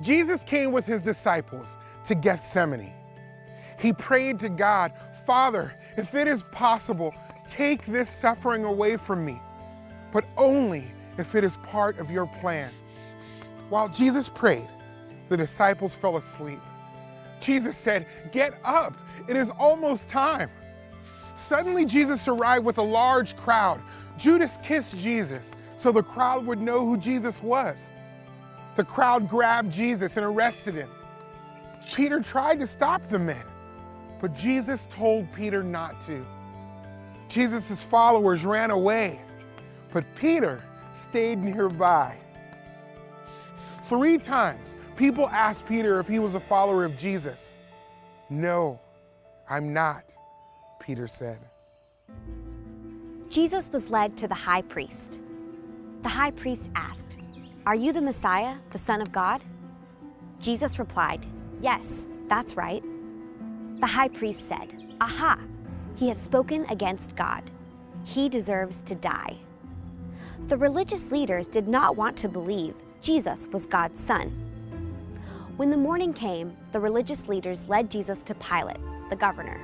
Jesus came with his disciples to Gethsemane. He prayed to God, "Father, if it is possible, take this suffering away from me, but only if it is part of your plan." While Jesus prayed, the disciples fell asleep. Jesus said, "Get up, it is almost time." Suddenly Jesus arrived with a large crowd. Judas kissed Jesus so the crowd would know who Jesus was. The crowd grabbed Jesus and arrested him. Peter tried to stop the men, but Jesus told Peter not to. Jesus' followers ran away, but Peter stayed nearby. 3 times, people asked Peter if he was a follower of Jesus. "No, I'm not," Peter said. Jesus was led to the high priest. The high priest asked, "Are you the Messiah, the Son of God?" Jesus replied, "Yes, that's right." The high priest said, "Aha, he has spoken against God. He deserves to die." The religious leaders did not want to believe Jesus was God's son. When the morning came, the religious leaders led Jesus to Pilate, the governor.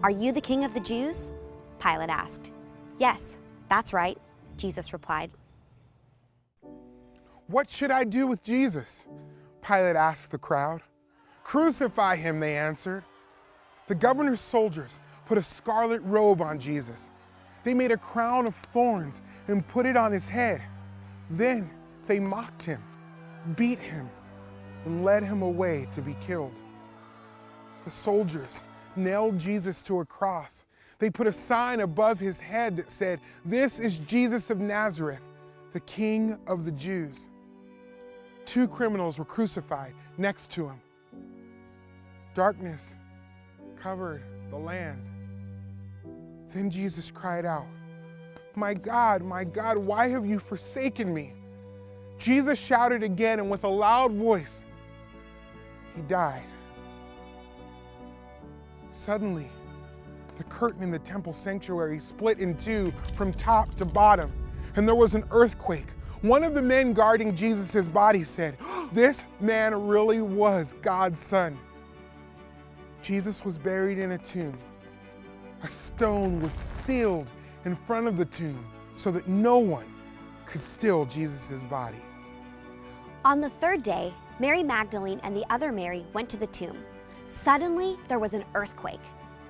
"Are you the king of the Jews?" Pilate asked. "Yes, that's right," Jesus replied. "What should I do with Jesus?" Pilate asked the crowd. "Crucify him," they answered. The governor's soldiers put a scarlet robe on Jesus. They made a crown of thorns and put it on his head. Then they mocked him, beat him, and led him away to be killed. The soldiers nailed Jesus to a cross. They put a sign above his head that said, "This is Jesus of Nazareth, the King of the Jews." 2 criminals were crucified next to him. Darkness covered the land. Then Jesus cried out, my God, why have you forsaken me?" Jesus shouted again, and with a loud voice, he died. Suddenly, the curtain in the temple sanctuary split in 2 from top to bottom, and there was an earthquake. One of the men guarding Jesus' body said, "This man really was God's son." Jesus was buried in a tomb. A stone was sealed in front of the tomb so that no one could steal Jesus' body. On the 3rd day, Mary Magdalene and the other Mary went to the tomb. Suddenly, there was an earthquake.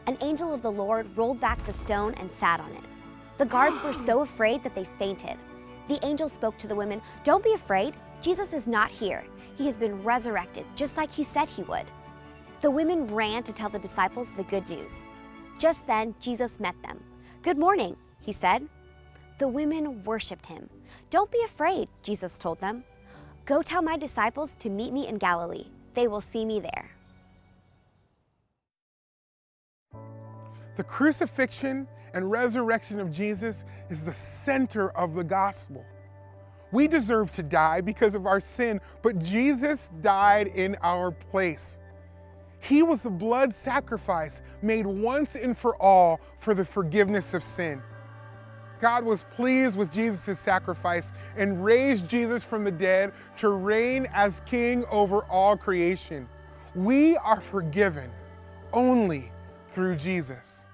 An angel of the Lord rolled back the stone and sat on it. The guards were so afraid that they fainted. The angel spoke to the women, "Don't be afraid. Jesus is not here. He has been resurrected, just like he said he would." The women ran to tell the disciples the good news. Just then, Jesus met them. "Good morning," he said. The women worshiped him. "Don't be afraid," Jesus told them. "Go tell my disciples to meet me in Galilee. They will see me there." The crucifixion and resurrection of Jesus is the center of the gospel. We deserve to die because of our sin, but Jesus died in our place. He was the blood sacrifice made once and for all for the forgiveness of sin. God was pleased with Jesus' sacrifice and raised Jesus from the dead to reign as king over all creation. We are forgiven only through Jesus.